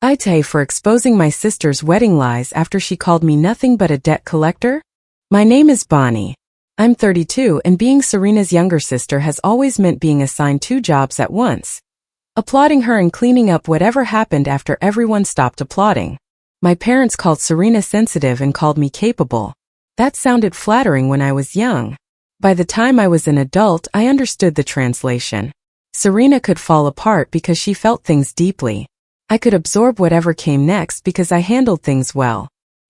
AITA for exposing my sister's wedding lies after she called me nothing but a debt collector? My name is Bonnie. I'm 32 and being Serena's younger sister has always meant being assigned 2 jobs at once. Applauding her and cleaning up whatever happened after everyone stopped applauding. My parents called Serena sensitive and called me capable. That sounded flattering when I was young. By the time I was an adult, I understood the translation. Serena could fall apart because she felt things deeply. I could absorb whatever came next because I handled things well.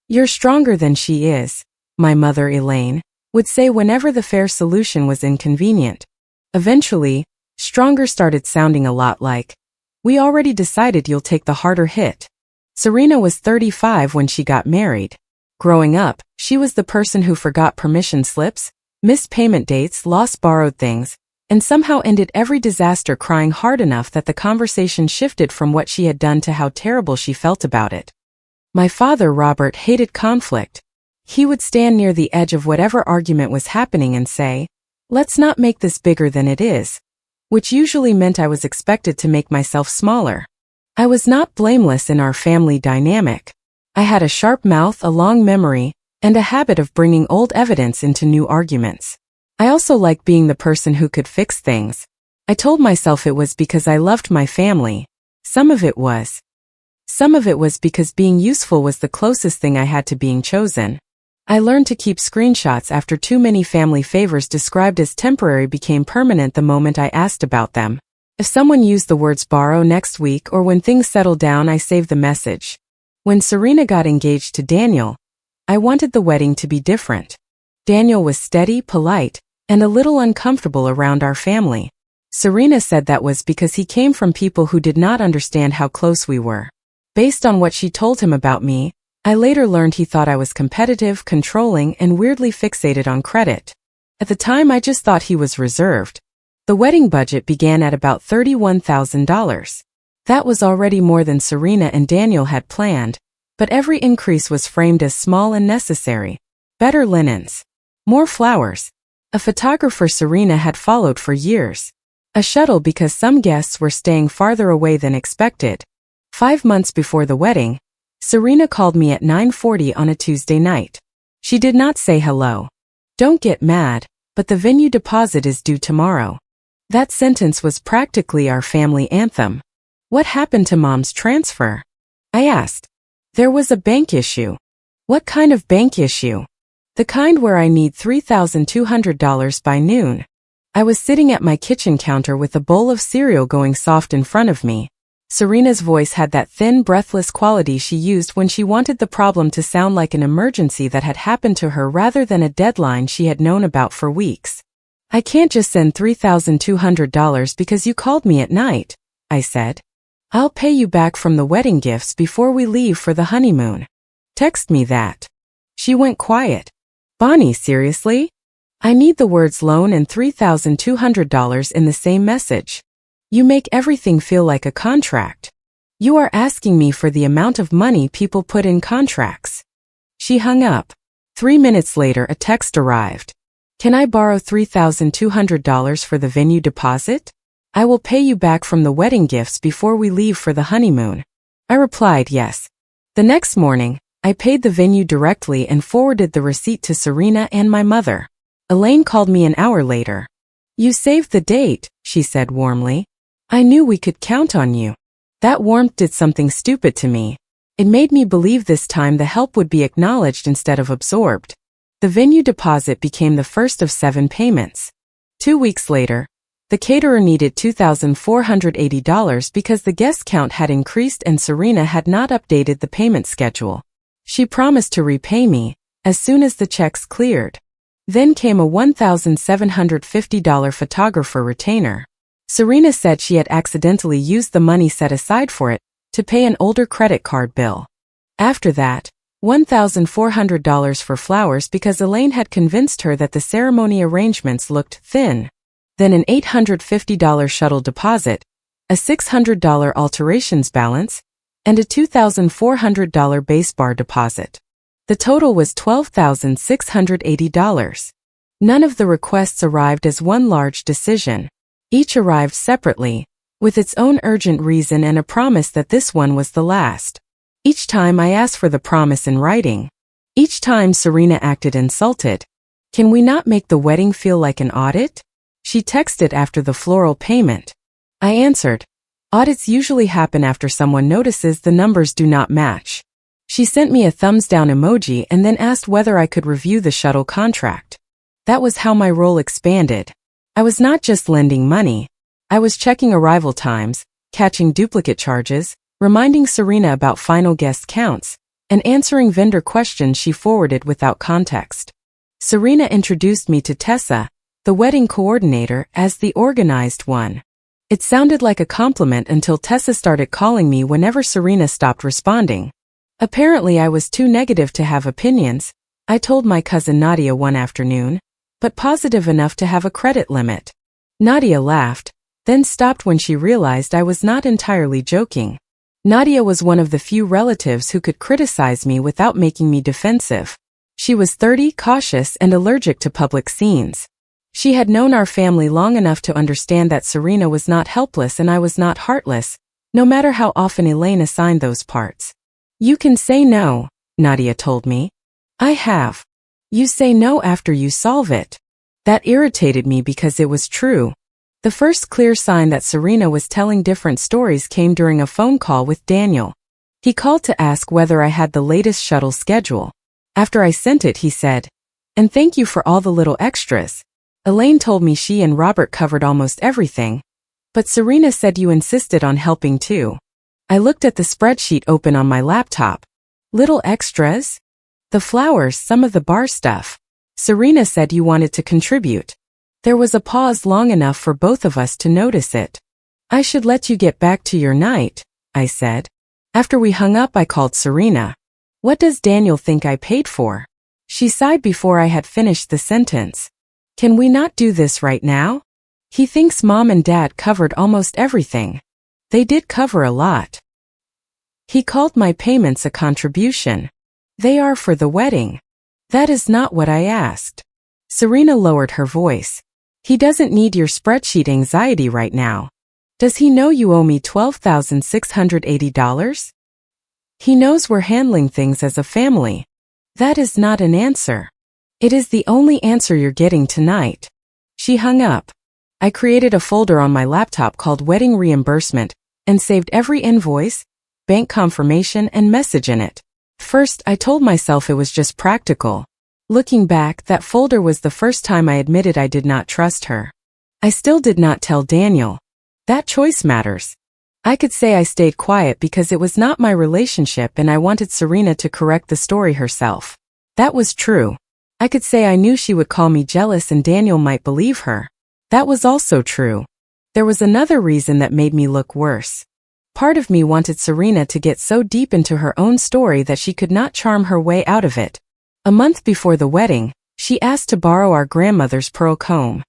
You're stronger than she is, my mother Elaine would say whenever the fair solution was inconvenient. Eventually, stronger started sounding a lot like, we already decided you'll take the harder hit. Serena was 35 when she got married. Growing up, she was the person who forgot permission slips, missed payment dates, lost borrowed things, and somehow ended every disaster crying hard enough that the conversation shifted from what she had done to how terrible she felt about it. My father, Robert, hated conflict. He would stand near the edge of whatever argument was happening and say, let's not make this bigger than it is, which usually meant I was expected to make myself smaller. I was not blameless in our family dynamic. I had a sharp mouth, a long memory, and a habit of bringing old evidence into new arguments. I also liked being the person who could fix things. I told myself it was because I loved my family. Some of it was because being useful was the closest thing I had to being chosen. I learned to keep screenshots after too many family favors described as temporary became permanent the moment I asked about them. If someone used the words borrow next week or when things settled down, I saved the message. When Serena got engaged to Daniel, I wanted the wedding to be different. Daniel was steady, polite, and a little uncomfortable around our family. Serena said that was because he came from people who did not understand how close we were. Based on what she told him about me, I later learned he thought I was competitive, controlling, and weirdly fixated on credit. At the time, I just thought he was reserved. The wedding budget began at about $31,000. That was already more than Serena and Daniel had planned, but every increase was framed as small and necessary. Better linens. More flowers. A photographer Serena had followed for years. A shuttle because some guests were staying farther away than expected. 5 months before the wedding, Serena called me at 9:40 on a Tuesday night. She did not say hello. Don't get mad, but the venue deposit is due tomorrow. That sentence was practically our family anthem. What happened to Mom's transfer? I asked. There was a bank issue. What kind of bank issue? The kind where I need $3,200 by noon. I was sitting at my kitchen counter with a bowl of cereal going soft in front of me. Serena's voice had that thin, breathless quality she used when she wanted the problem to sound like an emergency that had happened to her rather than a deadline she had known about for weeks. I can't just send $3,200 because you called me at night, I said. I'll pay you back from the wedding gifts before we leave for the honeymoon. Text me that. She went quiet. Bonnie, seriously? I need the words loan and $3,200 in the same message. You make everything feel like a contract. You are asking me for the amount of money people put in contracts. She hung up. 3 minutes later, a text arrived. Can I borrow $3,200 for the venue deposit? I will pay you back from the wedding gifts before we leave for the honeymoon. I replied yes. The next morning, I paid the venue directly and forwarded the receipt to Serena and my mother. Elaine called me an hour later. You saved the date, she said warmly. I knew we could count on you. That warmth did something stupid to me. It made me believe this time the help would be acknowledged instead of absorbed. The venue deposit became the first of 7 payments. 2 weeks later, the caterer needed $2,480 because the guest count had increased and Serena had not updated the payment schedule. She promised to repay me as soon as the checks cleared. Then came a $1,750 photographer retainer. Serena said she had accidentally used the money set aside for it to pay an older credit card bill. After that, $1,400 for flowers because Elaine had convinced her that the ceremony arrangements looked thin. Then an $850 shuttle deposit, a $600 alterations balance, and a $2,400 base bar deposit. The total was $12,680. None of the requests arrived as one large decision. Each arrived separately, with its own urgent reason and a promise that this one was the last. Each time I asked for the promise in writing. Each time Serena acted insulted. Can we not make the wedding feel like an audit? She texted after the floral payment. I answered, audits usually happen after someone notices the numbers do not match. She sent me a thumbs down emoji and then asked whether I could review the shuttle contract. That was how my role expanded. I was not just lending money. I was checking arrival times, catching duplicate charges, reminding Serena about final guest counts, and answering vendor questions she forwarded without context. Serena introduced me to Tessa, the wedding coordinator, as the organized one. It sounded like a compliment until Tessa started calling me whenever Serena stopped responding. Apparently I was too negative to have opinions, I told my cousin Nadia one afternoon, but positive enough to have a credit limit. Nadia laughed, then stopped when she realized I was not entirely joking. Nadia was one of the few relatives who could criticize me without making me defensive. She was 30, cautious, and allergic to public scenes. She had known our family long enough to understand that Serena was not helpless and I was not heartless, no matter how often Elaine assigned those parts. You can say no, Nadia told me. I have. You say no after you solve it. That irritated me because it was true. The first clear sign that Serena was telling different stories came during a phone call with Daniel. He called to ask whether I had the latest shuttle schedule. After I sent it, he said, and thank you for all the little extras. Elaine told me she and Robert covered almost everything, but Serena said you insisted on helping too. I looked at the spreadsheet open on my laptop. Little extras? The flowers, some of the bar stuff. Serena said you wanted to contribute. There was a pause long enough for both of us to notice it. I should let you get back to your night, I said. After we hung up, I called Serena. What does Daniel think I paid for? She sighed before I had finished the sentence. Can we not do this right now? He thinks Mom and Dad covered almost everything. They did cover a lot. He called my payments a contribution. They are for the wedding. That is not what I asked. Serena lowered her voice. He doesn't need your spreadsheet anxiety right now. Does he know you owe me $12,680? He knows we're handling things as a family. That is not an answer. It is the only answer you're getting tonight. She hung up. I created a folder on my laptop called Wedding Reimbursement and saved every invoice, bank confirmation, and message in it. First, I told myself it was just practical. Looking back, that folder was the first time I admitted I did not trust her. I still did not tell Daniel. That choice matters. I could say I stayed quiet because it was not my relationship and I wanted Serena to correct the story herself. That was true. I could say I knew she would call me jealous and Daniel might believe her. That was also true. There was another reason that made me look worse. Part of me wanted Serena to get so deep into her own story that she could not charm her way out of it. A month before the wedding, she asked to borrow our grandmother's pearl comb.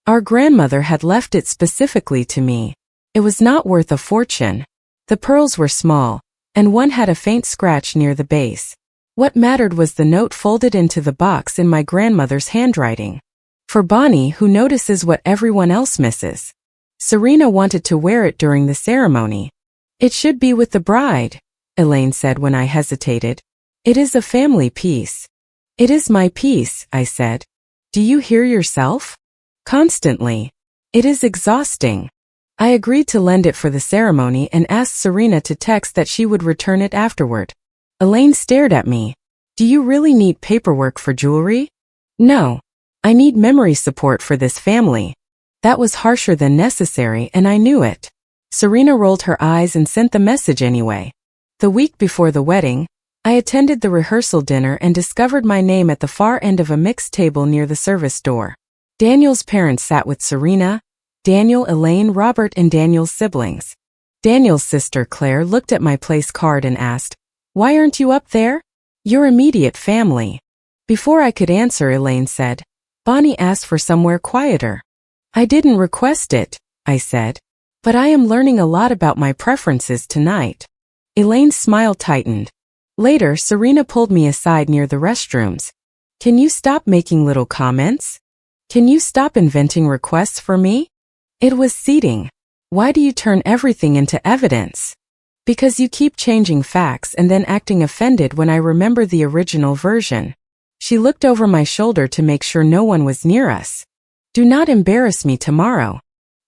Our grandmother had left it specifically to me. It was not worth a fortune. The pearls were small, and one had a faint scratch near the base. What mattered was the note folded into the box in my grandmother's handwriting. For Bonnie, who notices what everyone else misses. Serena wanted to wear it during the ceremony. It should be with the bride, Elaine said when I hesitated. It is a family piece. It is my piece, I said. Do you hear yourself? Constantly. It is exhausting. I agreed to lend it for the ceremony and asked Serena to text that she would return it afterward. Elaine stared at me. Do you really need paperwork for jewelry? No. I need memory support for this family. That was harsher than necessary and I knew it. Serena rolled her eyes and sent the message anyway. The week before the wedding, I attended the rehearsal dinner and discovered my name at the far end of a mixed table near the service door. Daniel's parents sat with Serena, Daniel, Elaine, Robert, and Daniel's siblings. Daniel's sister Claire looked at my place card and asked, "Why aren't you up there? Your immediate family." Before I could answer, Elaine said, "Bonnie asked for somewhere quieter." "I didn't request it," I said. "But I am learning a lot about my preferences tonight." Elaine's smile tightened. Later, Serena pulled me aside near the restrooms. "Can you stop making little comments? Can you stop inventing requests for me?" It was seating. Why do you turn everything into evidence? Because you keep changing facts and then acting offended when I remember the original version. She looked over my shoulder to make sure no one was near us. Do not embarrass me tomorrow.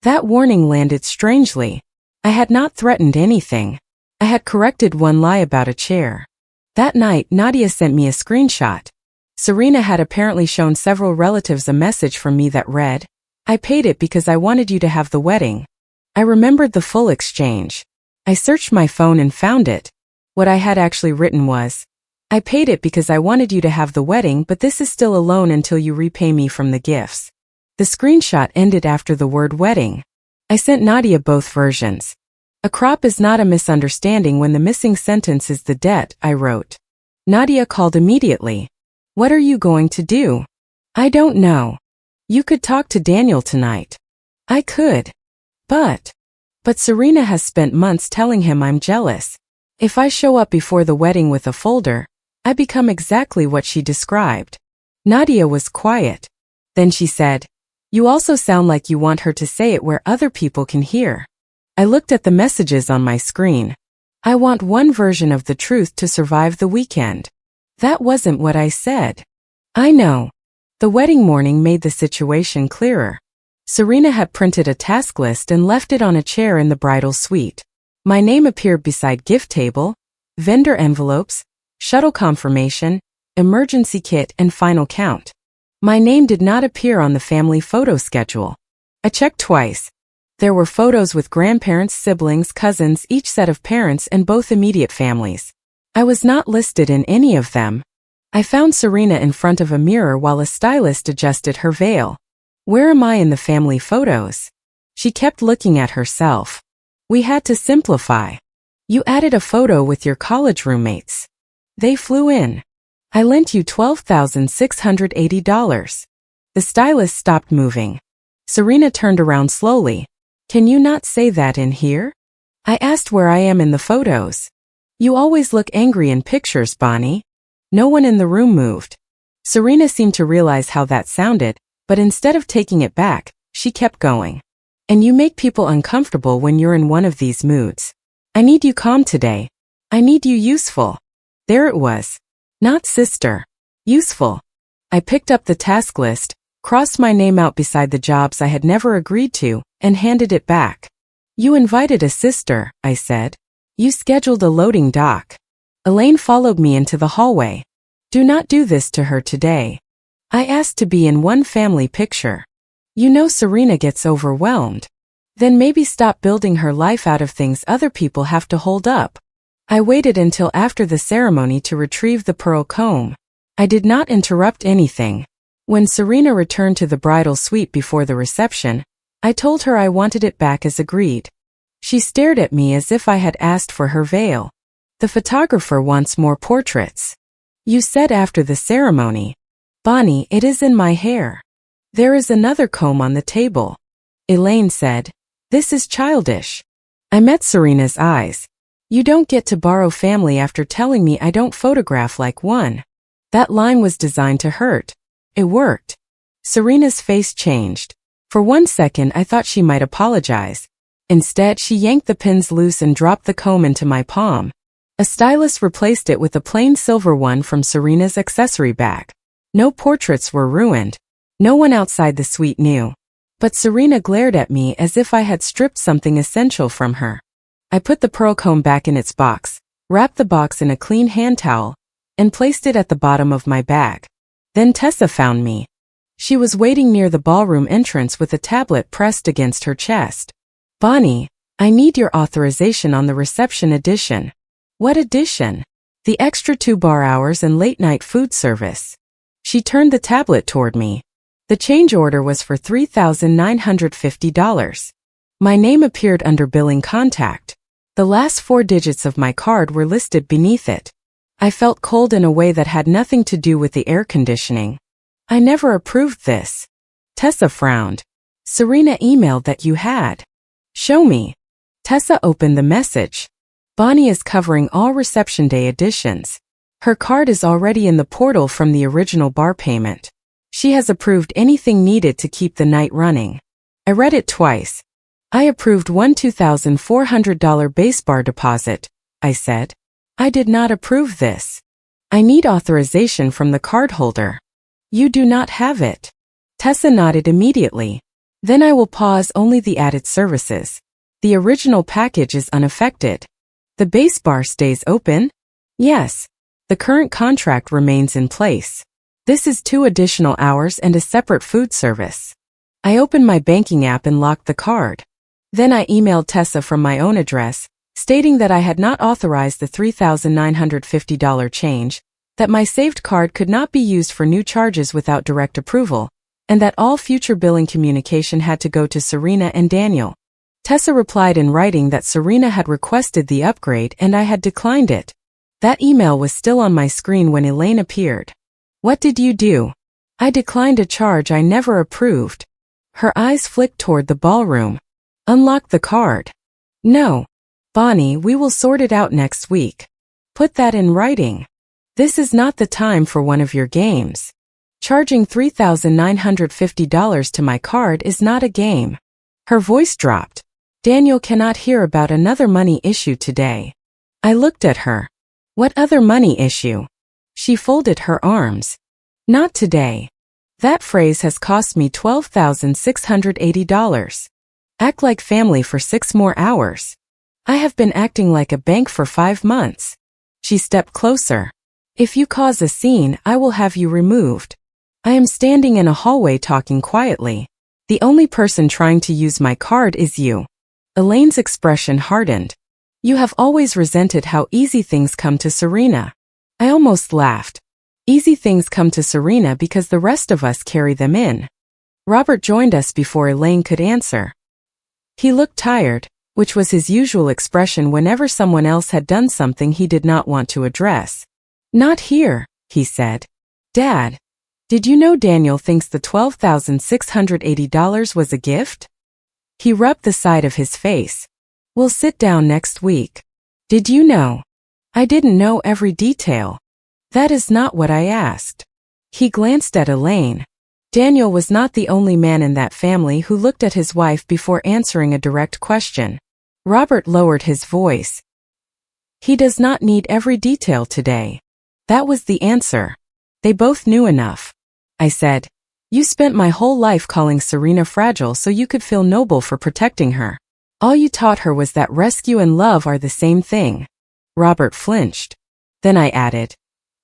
That warning landed strangely. I had not threatened anything. I had corrected one lie about a chair. That night, Nadia sent me a screenshot. Serena had apparently shown several relatives a message from me that read, "I paid it because I wanted you to have the wedding." I remembered the full exchange. I searched my phone and found it. What I had actually written was, "I paid it because I wanted you to have the wedding, but this is still a loan until you repay me from the gifts." The screenshot ended after the word wedding. I sent Nadia both versions. "A crop is not a misunderstanding when the missing sentence is the debt," I wrote. Nadia called immediately. "What are you going to do?" "I don't know. You could talk to Daniel tonight." "I could. But Serena has spent months telling him I'm jealous. If I show up before the wedding with a folder, I become exactly what she described." Nadia was quiet. Then she said, "You also sound like you want her to say it where other people can hear." I looked at the messages on my screen. "I want one version of the truth to survive the weekend." That wasn't what I said. I know. The wedding morning made the situation clearer. Serena had printed a task list and left it on a chair in the bridal suite. My name appeared beside gift table, vendor envelopes, shuttle confirmation, emergency kit, and final count. My name did not appear on the family photo schedule. I checked twice. There were photos with grandparents, siblings, cousins, each set of parents, and both immediate families. I was not listed in any of them. I found Serena in front of a mirror while a stylist adjusted her veil. Where am I in the family photos? She kept looking at herself. We had to simplify. You added a photo with your college roommates. They flew in. I lent you $12,680. The stylist stopped moving. Serena turned around slowly. Can you not say that in here? I asked where I am in the photos. You always look angry in pictures, Bonnie. No one in the room moved. Serena seemed to realize how that sounded, but instead of taking it back, she kept going. And you make people uncomfortable when you're in one of these moods. I need you calm today. I need you useful. There it was. Not sister. Useful. I picked up the task list, crossed my name out beside the jobs I had never agreed to, and handed it back. You invited a sister, I said. You scheduled a loading dock. Elaine followed me into the hallway. Do not do this to her today. I asked to be in one family picture. You know Serena gets overwhelmed. Then maybe stop building her life out of things other people have to hold up. I waited until after the ceremony to retrieve the pearl comb. I did not interrupt anything. When Serena returned to the bridal suite before the reception, I told her I wanted it back as agreed. She stared at me as if I had asked for her veil. The photographer wants more portraits. You said after the ceremony. Bonnie, it is in my hair. There is another comb on the table. Elaine said, this is childish. I met Serena's eyes. You don't get to borrow family after telling me I don't photograph like one. That line was designed to hurt. It worked. Serena's face changed. For 1 second I thought she might apologize. Instead, she yanked the pins loose and dropped the comb into my palm. A stylist replaced it with a plain silver one from Serena's accessory bag. No portraits were ruined. No one outside the suite knew. But Serena glared at me as if I had stripped something essential from her. I put the pearl comb back in its box, wrapped the box in a clean hand towel, and placed it at the bottom of my bag. Then Tessa found me. She was waiting near the ballroom entrance with a tablet pressed against her chest. Bonnie, I need your authorization on the reception edition. What edition? The extra 2 bar hours and late-night food service. She turned the tablet toward me. The change order was for $3,950. My name appeared under billing contact. The last 4 digits of my card were listed beneath it. I felt cold in a way that had nothing to do with the air conditioning. I never approved this. Tessa frowned. Serena emailed that you had. Show me. Tessa opened the message. Bonnie is covering all reception day editions. Her card is already in the portal from the original bar payment. She has approved anything needed to keep the night running. I read it twice. I approved one $2,400 base bar deposit, I said. I did not approve this. I need authorization from the cardholder. You do not have it. Tessa nodded immediately. Then I will pause only the added services. The original package is unaffected. The base bar stays open? Yes. The current contract remains in place. This is 2 additional hours and a separate food service. I opened my banking app and locked the card. Then I emailed Tessa from my own address, stating that I had not authorized the $3,950 change, that my saved card could not be used for new charges without direct approval, and that all future billing communication had to go to Serena and Daniel. Tessa replied in writing that Serena had requested the upgrade and I had declined it. That email was still on my screen when Elaine appeared. What did you do? I declined a charge I never approved. Her eyes flicked toward the ballroom. Unlock the card. No. Bonnie, we will sort it out next week. Put that in writing. This is not the time for one of your games. Charging $3,950 to my card is not a game. Her voice dropped. Daniel cannot hear about another money issue today. I looked at her. What other money issue? She folded her arms. Not today. That phrase has cost me $12,680. Act like family for 6 more hours. I have been acting like a bank for 5 months. She stepped closer. If you cause a scene, I will have you removed. I am standing in a hallway talking quietly. The only person trying to use my card is you. Elaine's expression hardened. You have always resented how easy things come to Serena. I almost laughed. Easy things come to Serena because the rest of us carry them in. Robert joined us before Elaine could answer. He looked tired, which was his usual expression whenever someone else had done something he did not want to address. Not here, he said. Dad, did you know Daniel thinks the $12,680 was a gift? He rubbed the side of his face. We'll sit down next week. Did you know? I didn't know every detail. That is not what I asked. He glanced at Elaine. Daniel was not the only man in that family who looked at his wife before answering a direct question. Robert lowered his voice. He does not need every detail today. That was the answer. They both knew enough. I said, you spent my whole life calling Serena fragile so you could feel noble for protecting her. All you taught her was that rescue and love are the same thing. Robert flinched. Then I added,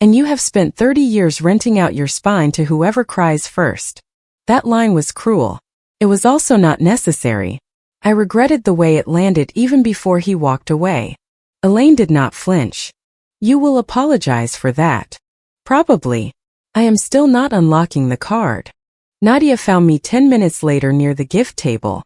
and you have spent 30 years renting out your spine to whoever cries first. That line was cruel. It was also not necessary. I regretted the way it landed even before he walked away. Elaine did not flinch. You will apologize for that. Probably. I am still not unlocking the card. Nadia found me 10 minutes later near the gift table.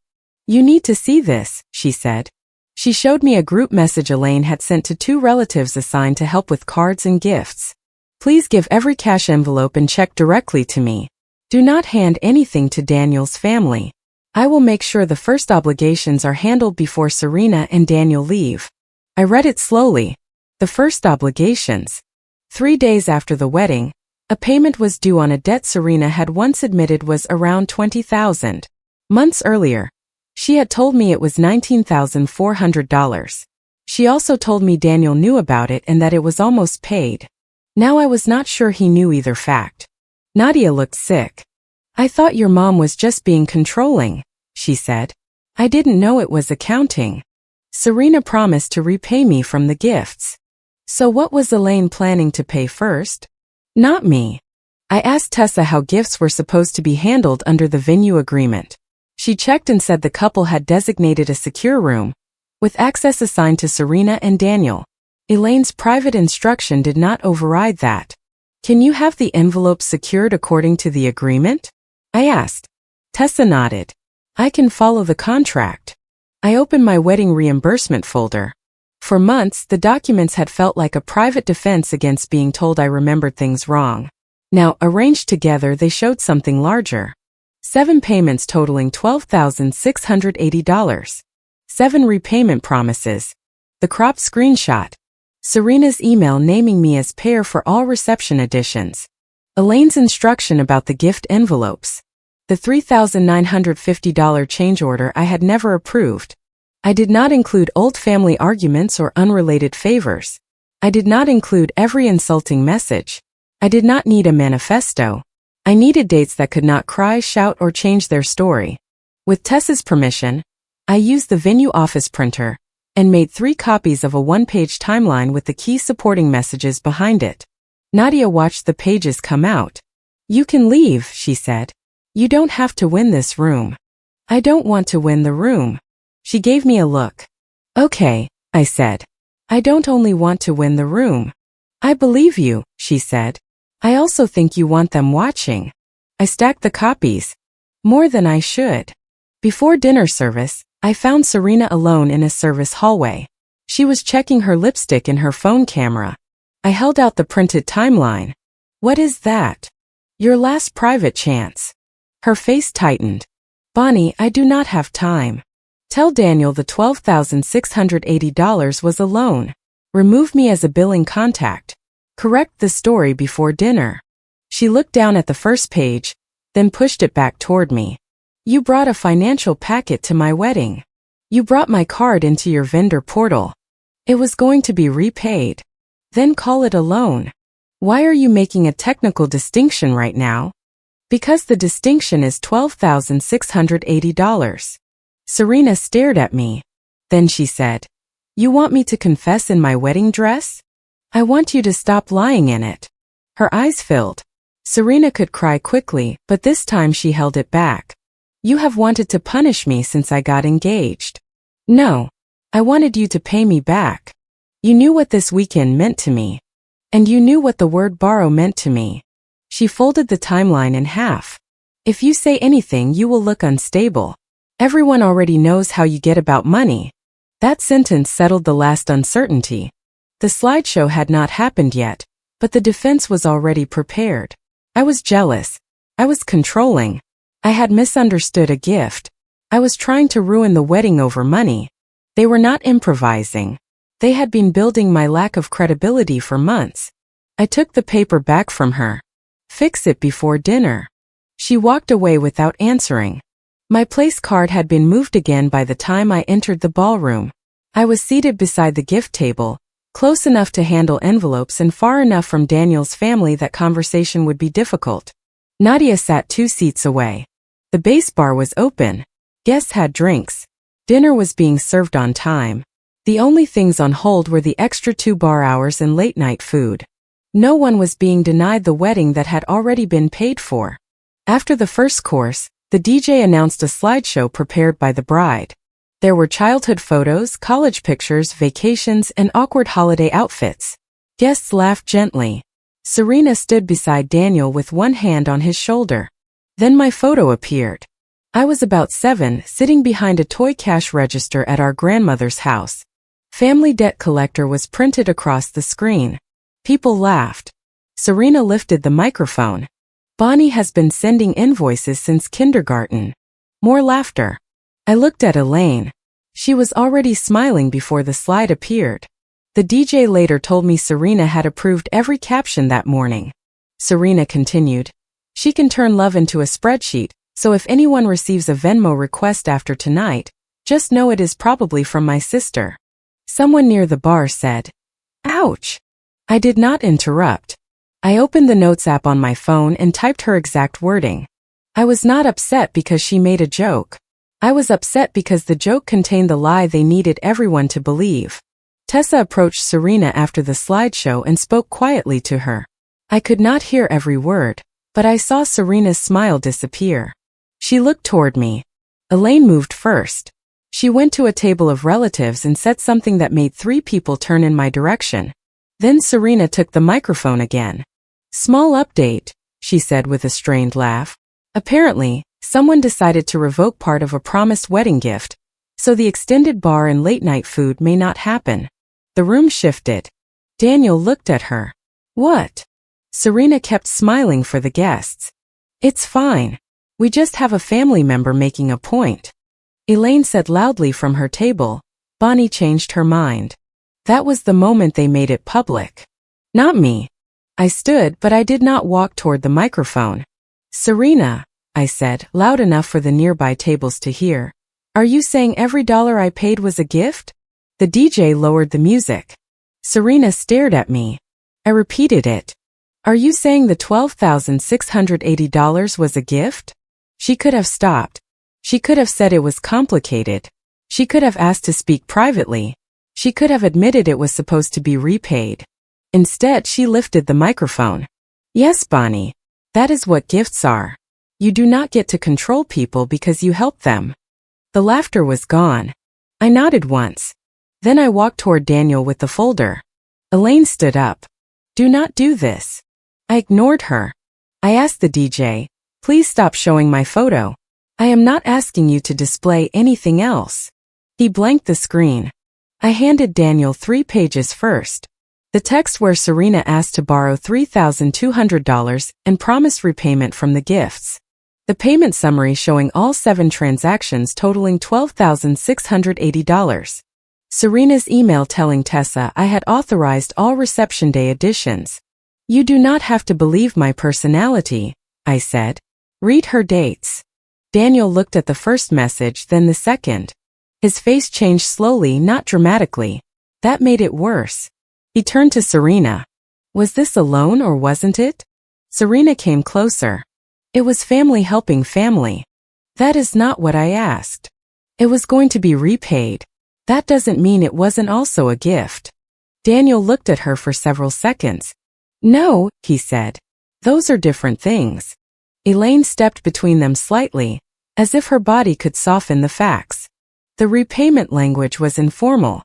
You need to see this, she said. She showed me a group message Elaine had sent to 2 relatives assigned to help with cards and gifts. Please give every cash envelope and check directly to me. Do not hand anything to Daniel's family. I will make sure the first obligations are handled before Serena and Daniel leave. I read it slowly. The first obligations. 3 days after the wedding, a payment was due on a debt Serena had once admitted was around $20,000. Months earlier, she had told me it was $19,400. She also told me Daniel knew about it and that it was almost paid. Now I was not sure he knew either fact. Nadia looked sick. I thought your mom was just being controlling, she said. I didn't know it was accounting. Serena promised to repay me from the gifts. So what was Elaine planning to pay first? Not me. I asked Tessa how gifts were supposed to be handled under the venue agreement. She checked and said the couple had designated a secure room, with access assigned to Serena and Daniel. Elaine's private instruction did not override that. Can you have the envelope secured according to the agreement? I asked. Tessa nodded. I can follow the contract. I opened my wedding reimbursement folder. For months, the documents had felt like a private defense against being told I remembered things wrong. Now, arranged together, they showed something larger. 7 payments totaling $12,680. 7 repayment promises. The cropped screenshot. Serena's email naming me as payer for all reception additions. Elaine's instruction about the gift envelopes. The $3,950 change order I had never approved. I did not include old family arguments or unrelated favors. I did not include every insulting message. I did not need a manifesto. I needed dates that could not cry, shout, or change their story. With Tessa's permission, I used the Venue office printer and made 3 copies of a 1-page timeline with the key supporting messages behind it. Nadia watched the pages come out. "You can leave," she said. "You don't have to win this room." "I don't want to win the room." She gave me a look. "Okay," I said. "I don't only want to win the room." "I believe you," she said. "I also think you want them watching." I stacked the copies. More than I should. Before dinner service, I found Serena alone in a service hallway. She was checking her lipstick in her phone camera. I held out the printed timeline. "What is that?" "Your last private chance." Her face tightened. "Bonnie, I do not have time. Tell Daniel the $12,680 was a loan. Remove me as a billing contact. Correct the story before dinner." She looked down at the first page, then pushed it back toward me. "You brought a financial packet to my wedding. You brought my card into your vendor portal. It was going to be repaid. Then call it a loan. Why are you making a technical distinction right now?" "Because the distinction is $12,680. Serena stared at me. Then she said, "You want me to confess in my wedding dress? I want you to stop lying in it." Her eyes filled. Serena could cry quickly, but this time she held it back. "You have wanted to punish me since I got engaged." "No. I wanted you to pay me back. You knew what this weekend meant to me. And you knew what the word borrow meant to me." She folded the timeline in half. "If you say anything, you will look unstable. Everyone already knows how you get about money." That sentence settled the last uncertainty. The slideshow had not happened yet, but the defense was already prepared. I was jealous. I was controlling. I had misunderstood a gift. I was trying to ruin the wedding over money. They were not improvising. They had been building my lack of credibility for months. I took the paper back from her. "Fix it before dinner." She walked away without answering. My place card had been moved again by the time I entered the ballroom. I was seated beside the gift table, close enough to handle envelopes and far enough from Daniel's family that conversation would be difficult. Nadia sat 2 seats away. The base bar was open. Guests had drinks. Dinner was being served on time. The only things on hold were the extra 2 bar hours and late-night food. No one was being denied the wedding that had already been paid for. After the first course, the DJ announced a slideshow prepared by the bride. There were childhood photos, college pictures, vacations, and awkward holiday outfits. Guests laughed gently. Serena stood beside Daniel with one hand on his shoulder. Then my photo appeared. I was about 7, sitting behind a toy cash register at our grandmother's house. "Family Debt Collector" was printed across the screen. People laughed. Serena lifted the microphone. "Bonnie has been sending invoices since kindergarten." More laughter. I looked at Elaine. She was already smiling before the slide appeared. The DJ later told me Serena had approved every caption that morning. Serena continued, "She can turn love into a spreadsheet, so if anyone receives a Venmo request after tonight, just know it is probably from my sister." Someone near the bar said, "Ouch." I did not interrupt. I opened the notes app on my phone and typed her exact wording. I was not upset because she made a joke. I was upset because the joke contained the lie they needed everyone to believe. Tessa approached Serena after the slideshow and spoke quietly to her. I could not hear every word, but I saw Serena's smile disappear. She looked toward me. Elaine moved first. She went to a table of relatives and said something that made 3 people turn in my direction. Then Serena took the microphone again. "Small update," she said with a strained laugh. "Apparently, someone decided to revoke part of a promised wedding gift, so the extended bar and late-night food may not happen." The room shifted. Daniel looked at her. "What?" Serena kept smiling for the guests. "It's fine. We just have a family member making a point." Elaine said loudly from her table, "Bonnie changed her mind." That was the moment they made it public. Not me. I stood, but I did not walk toward the microphone. "Serena, I said, loud enough for the nearby tables to hear. Are you saying every dollar I paid was a gift? The DJ lowered the music. Serena stared at me. I repeated it. Are you saying the $12,680 was a gift? She could have stopped. She could have said it was complicated. She could have asked to speak privately. She could have admitted it was supposed to be repaid. Instead, she lifted the microphone. Yes, Bonnie. That is what gifts are. You do not get to control people because you help them. The laughter was gone. I nodded once. Then I walked toward Daniel with the folder. Elaine stood up. Do not do this. I ignored her. I asked the DJ, please stop showing my photo. I am not asking you to display anything else. He blanked the screen. I handed Daniel 3 pages first. The text where Serena asked to borrow $3,200 and promised repayment from the gifts. The payment summary showing all 7 transactions totaling $12,680. Serena's email telling Tessa I had authorized all reception day additions. You do not have to believe my personality, I said. Read her dates. Daniel looked at the first message, then the second. His face changed slowly, not dramatically. That made it worse. He turned to Serena. Was this a loan or wasn't it? Serena came closer. It was family helping family. That is not what I asked. It was going to be repaid. That doesn't mean it wasn't also a gift. Daniel looked at her for several seconds. No, he said. Those are different things. Elaine stepped between them slightly, as if her body could soften the facts. The repayment language was informal.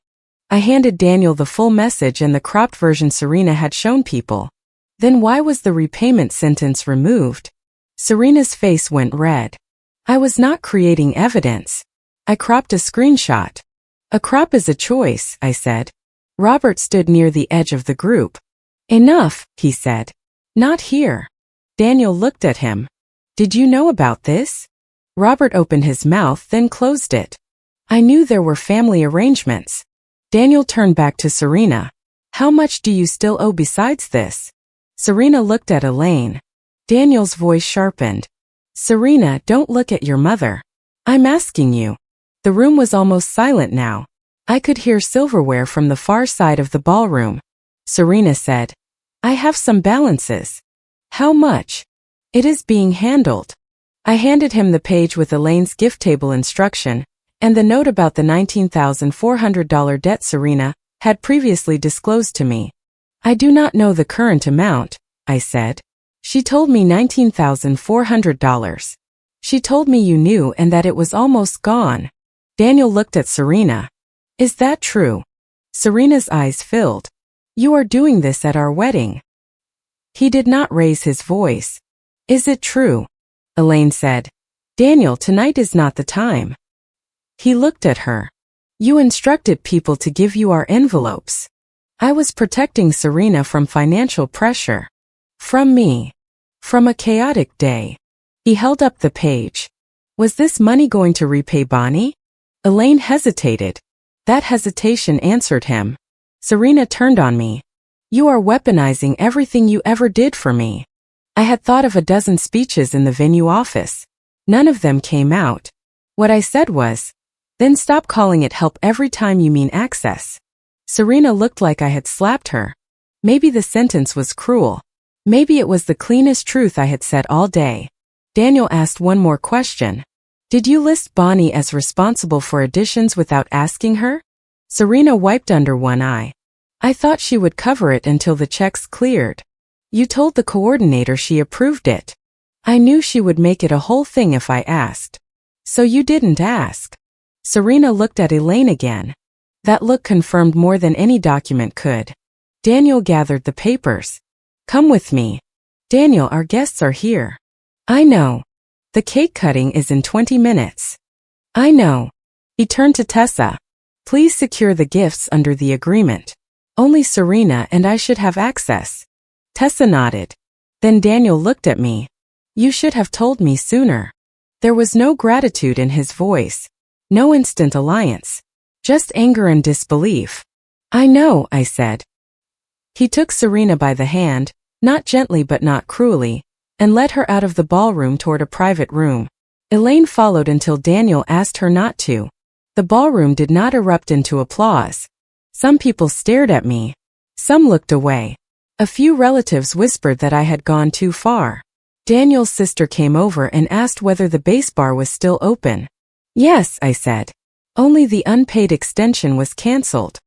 I handed Daniel the full message and the cropped version Serena had shown people. Then why was the repayment sentence removed? Serena's face went red. I was not creating evidence. I cropped a screenshot. A crop is a choice, I said. Robert stood near the edge of the group. Enough, he said. Not here. Daniel looked at him. Did you know about this? Robert opened his mouth, then closed it. I knew there were family arrangements. Daniel turned back to Serena. How much do you still owe besides this? Serena looked at Elaine. Daniel's voice sharpened. Serena, don't look at your mother. I'm asking you. The room was almost silent now. I could hear silverware from the far side of the ballroom. Serena said, I have some balances. How much? It is being handled. I handed him the page with Elaine's gift table instruction and the note about the $19,400 debt Serena had previously disclosed to me. I do not know the current amount, I said. She told me $19,400. She told me you knew and that it was almost gone. Daniel looked at Serena. Is that true? Serena's eyes filled. You are doing this at our wedding. He did not raise his voice. Is it true? Elaine said. Daniel, tonight is not the time. He looked at her. You instructed people to give you our envelopes. I was protecting Serena from financial pressure. From me. From a chaotic day. He held up the page. Was this money going to repay Bonnie? Elaine hesitated. That hesitation answered him. Serena turned on me. You are weaponizing everything you ever did for me. I had thought of a dozen speeches in the venue office. None of them came out. What I said was, then stop calling it help every time you mean access. Serena looked like I had slapped her. Maybe the sentence was cruel. Maybe it was the cleanest truth I had said all day. Daniel asked one more question. Did you list Bonnie as responsible for additions without asking her? Serena wiped under one eye. I thought she would cover it until the checks cleared. You told the coordinator she approved it. I knew she would make it a whole thing if I asked. So you didn't ask. Serena looked at Elaine again. That look confirmed more than any document could. Daniel gathered the papers. Come with me. Daniel, our guests are here. I know. The cake cutting is in 20 minutes. I know. He turned to Tessa. Please secure the gifts under the agreement. Only Serena and I should have access. Tessa nodded. Then Daniel looked at me. You should have told me sooner. There was no gratitude in his voice. No instant alliance. Just anger and disbelief. I know, I said. He took Serena by the hand, not gently but not cruelly, and led her out of the ballroom toward a private room. Elaine followed until Daniel asked her not to. The ballroom did not erupt into applause. Some people stared at me. Some looked away. A few relatives whispered that I had gone too far. Daniel's sister came over and asked whether the bass bar was still open. Yes, I said. Only the unpaid extension was canceled.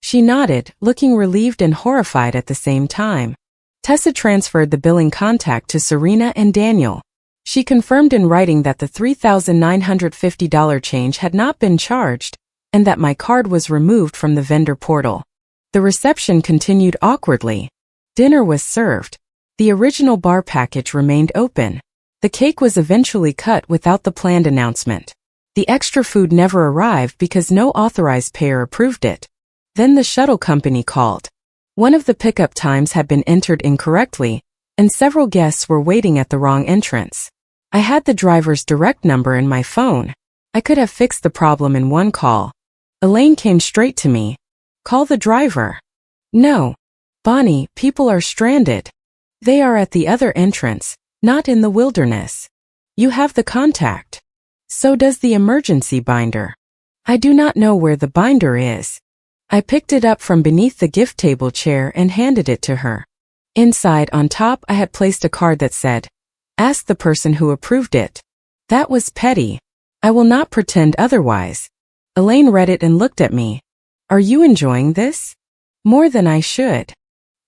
She nodded, looking relieved and horrified at the same time. Tessa transferred the billing contact to Serena and Daniel. She confirmed in writing that the $3,950 change had not been charged, and that my card was removed from the vendor portal. The reception continued awkwardly. Dinner was served. The original bar package remained open. The cake was eventually cut without the planned announcement. The extra food never arrived because no authorized payer approved it. Then the shuttle company called. One of the pickup times had been entered incorrectly, and several guests were waiting at the wrong entrance. I had the driver's direct number in my phone. I could have fixed the problem in one call. Elaine came straight to me. Call the driver. No. Bonnie, people are stranded. They are at the other entrance, not in the wilderness. You have the contact. So does the emergency binder. I do not know where the binder is. I picked it up from beneath the gift table chair and handed it to her. Inside on top I had placed a card that said, "Ask the person who approved it." That was petty. I will not pretend otherwise. Elaine read it and looked at me. Are you enjoying this? More than I should.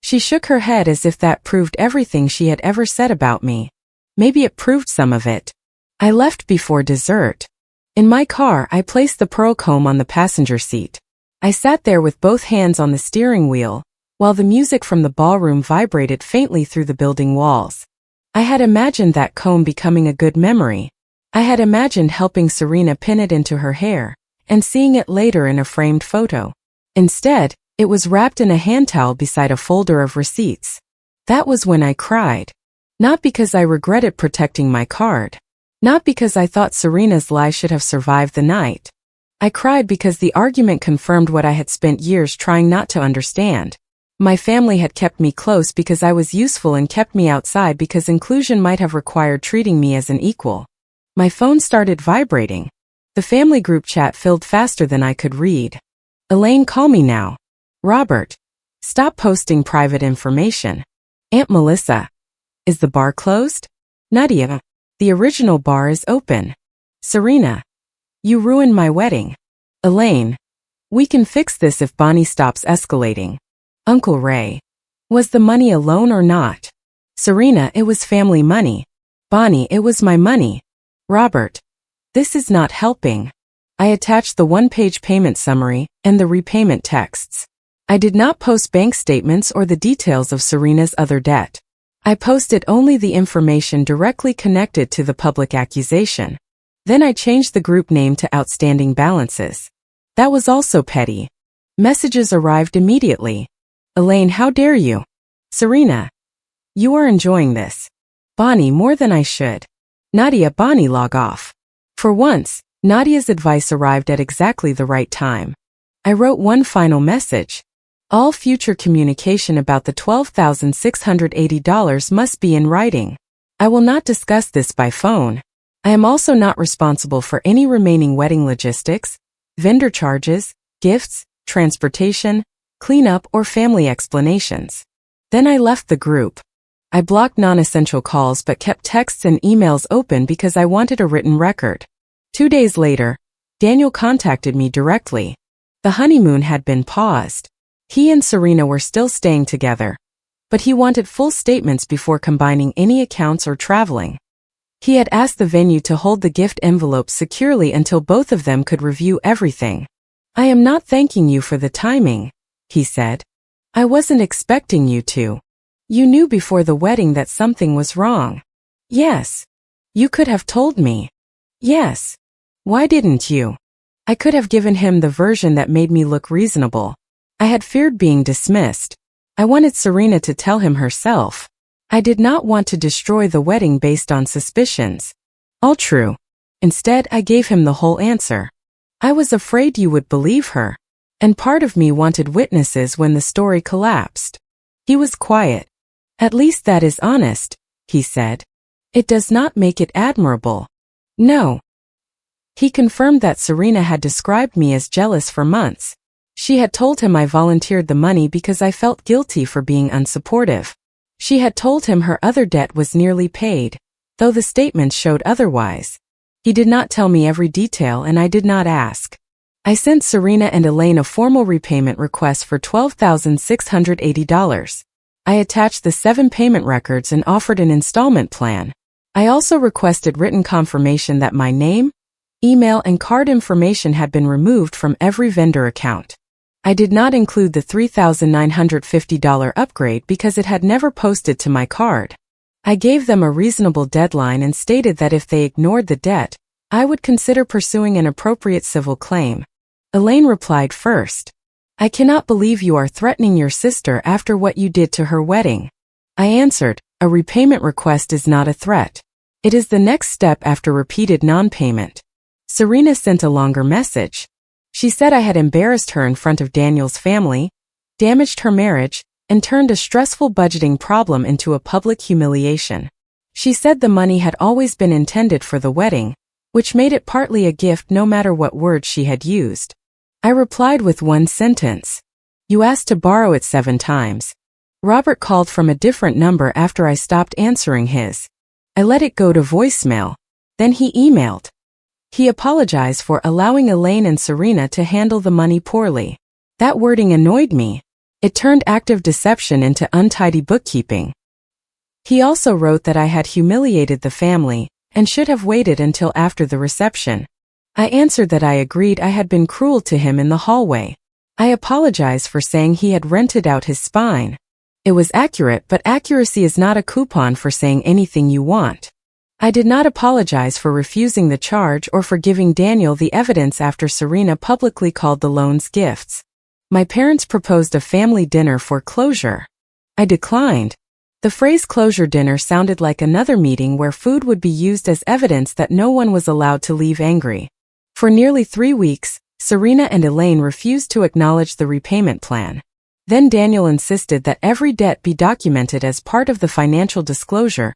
She shook her head as if that proved everything she had ever said about me. Maybe it proved some of it. I left before dessert. In my car, I placed the pearl comb on the passenger seat. I sat there with both hands on the steering wheel, while the music from the ballroom vibrated faintly through the building walls. I had imagined that comb becoming a good memory. I had imagined helping Serena pin it into her hair, and seeing it later in a framed photo. Instead, it was wrapped in a hand towel beside a folder of receipts. That was when I cried. Not because I regretted protecting my card. Not because I thought Serena's lie should have survived the night. I cried because the argument confirmed what I had spent years trying not to understand. My family had kept me close because I was useful and kept me outside because inclusion might have required treating me as an equal. My phone started vibrating. The family group chat filled faster than I could read. Elaine, call me now. Robert. Stop posting private information. Aunt Melissa. Is the bar closed? Nadia. The original bar is open. Serena. You ruined my wedding. Elaine. We can fix this if Bonnie stops escalating. Uncle Ray. Was the money a loan or not? Serena, it was family money. Bonnie, it was my money. Robert. This is not helping. I attached the one-page payment summary and the repayment texts. I did not post bank statements or the details of Serena's other debt. I posted only the information directly connected to the public accusation. Then I changed the group name to Outstanding Balances. That was also petty. Messages arrived immediately. Elaine, how dare you? Serena. You are enjoying this. Bonnie, more than I should. Nadia, Bonnie, log off. For once, Nadia's advice arrived at exactly the right time. I wrote one final message. All future communication about the $12,680 must be in writing. I will not discuss this by phone. I am also not responsible for any remaining wedding logistics, vendor charges, gifts, transportation, cleanup, or family explanations. Then I left the group. I blocked non-essential calls but kept texts and emails open because I wanted a written record. 2 days later, Daniel contacted me directly. The honeymoon had been paused. He and Serena were still staying together, but he wanted full statements before combining any accounts or traveling. He had asked the venue to hold the gift envelopes securely until both of them could review everything. I am not thanking you for the timing, he said. I wasn't expecting you to. You knew before the wedding that something was wrong. Yes. You could have told me. Yes. Why didn't you? I could have given him the version that made me look reasonable. I had feared being dismissed. I wanted Serena to tell him herself. I did not want to destroy the wedding based on suspicions. All true. Instead, I gave him the whole answer. I was afraid you would believe her. And part of me wanted witnesses when the story collapsed. He was quiet. At least that is honest, he said. It does not make it admirable. No. He confirmed that Serena had described me as jealous for months. She had told him I volunteered the money because I felt guilty for being unsupportive. She had told him her other debt was nearly paid, though the statements showed otherwise. He did not tell me every detail and I did not ask. I sent Serena and Elaine a formal repayment request for $12,680. I attached the 7 payment records and offered an installment plan. I also requested written confirmation that my name, email, and card information had been removed from every vendor account. I did not include the $3,950 upgrade because it had never posted to my card. I gave them a reasonable deadline and stated that if they ignored the debt, I would consider pursuing an appropriate civil claim. Elaine replied first. I cannot believe you are threatening your sister after what you did to her wedding. I answered, a repayment request is not a threat. It is the next step after repeated non-payment. Serena sent a longer message. She said I had embarrassed her in front of Daniel's family, damaged her marriage, and turned a stressful budgeting problem into a public humiliation. She said the money had always been intended for the wedding, which made it partly a gift no matter what words she had used. I replied with one sentence. You asked to borrow it 7 times. Robert called from a different number after I stopped answering his. I let it go to voicemail. Then he emailed. He apologized for allowing Elaine and Serena to handle the money poorly. That wording annoyed me. It turned active deception into untidy bookkeeping. He also wrote that I had humiliated the family and should have waited until after the reception. I answered that I agreed I had been cruel to him in the hallway. I apologized for saying he had rented out his spine. It was accurate, but accuracy is not a coupon for saying anything you want. I did not apologize for refusing the charge or for giving Daniel the evidence after Serena publicly called the loans gifts. My parents proposed a family dinner for closure. I declined. The phrase closure dinner sounded like another meeting where food would be used as evidence that no one was allowed to leave angry. For nearly 3 weeks, Serena and Elaine refused to acknowledge the repayment plan. Then Daniel insisted that every debt be documented as part of the financial disclosure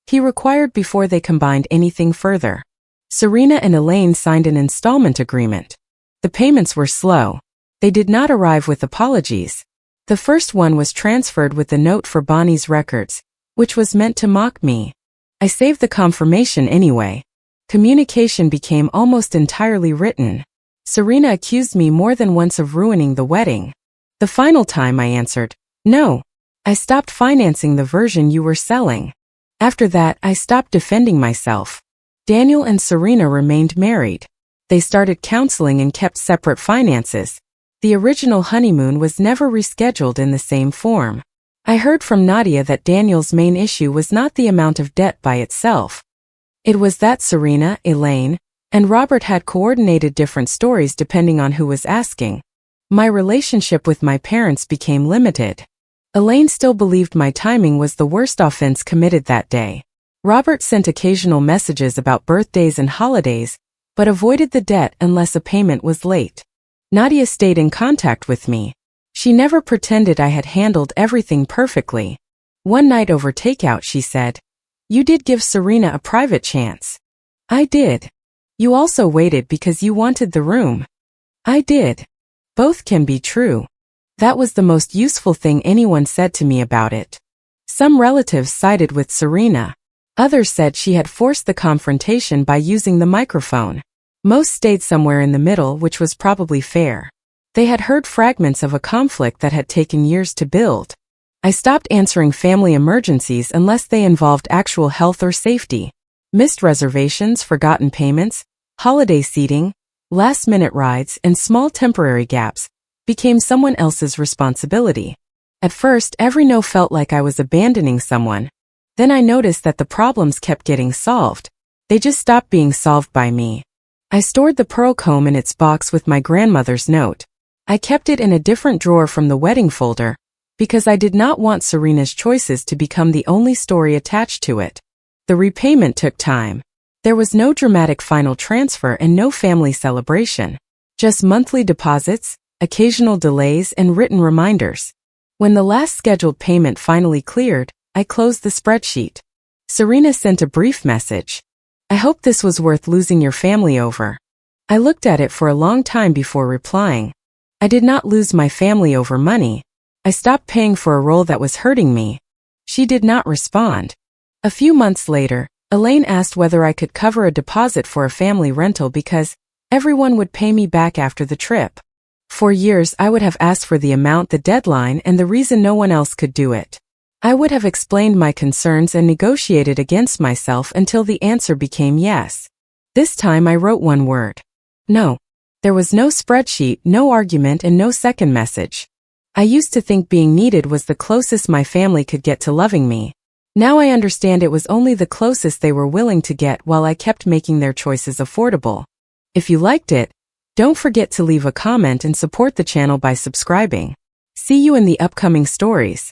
he required before they combined anything further. Serena and Elaine signed an installment agreement. The payments were slow. They did not arrive with apologies. The first one was transferred with the note for Bonnie's records, which was meant to mock me. I saved the confirmation anyway. Communication became almost entirely written. Serena accused me more than once of ruining the wedding. The final time I answered, no. I stopped financing the version you were selling. After that, I stopped defending myself. Daniel and Serena remained married. They started counseling and kept separate finances. The original honeymoon was never rescheduled in the same form. I heard from Nadia that Daniel's main issue was not the amount of debt by itself. It was that Serena, Elaine, and Robert had coordinated different stories depending on who was asking. My relationship with my parents became limited. Elaine still believed my timing was the worst offense committed that day. Robert sent occasional messages about birthdays and holidays, but avoided the debt unless a payment was late. Nadia stayed in contact with me. She never pretended I had handled everything perfectly. One night over takeout she said, "You did give Serena a private chance." I did. "You also waited because you wanted the room." I did. Both can be true. That was the most useful thing anyone said to me about it. Some relatives sided with Serena. Others said she had forced the confrontation by using the microphone. Most stayed somewhere in the middle, which was probably fair. They had heard fragments of a conflict that had taken years to build. I stopped answering family emergencies unless they involved actual health or safety. Missed reservations, forgotten payments, holiday seating, last-minute rides, and small temporary gaps became someone else's responsibility. At first, every no felt like I was abandoning someone. Then I noticed that the problems kept getting solved. They just stopped being solved by me. I stored the pearl comb in its box with my grandmother's note. I kept it in a different drawer from the wedding folder, because I did not want Serena's choices to become the only story attached to it. The repayment took time. There was no dramatic final transfer and no family celebration. Just monthly deposits, occasional delays, and written reminders. When the last scheduled payment finally cleared, I closed the spreadsheet. Serena sent a brief message. I hope this was worth losing your family over. I looked at it for a long time before replying. I did not lose my family over money. I stopped paying for a role that was hurting me. She did not respond. A few months later, Elaine asked whether I could cover a deposit for a family rental because everyone would pay me back after the trip. For years I would have asked for the amount, the deadline, and the reason no one else could do it. I would have explained my concerns and negotiated against myself until the answer became yes. This time I wrote one word. No. There was no spreadsheet, no argument, and no second message. I used to think being needed was the closest my family could get to loving me. Now I understand it was only the closest they were willing to get while I kept making their choices affordable. If you liked it, don't forget to leave a comment and support the channel by subscribing. See you in the upcoming stories.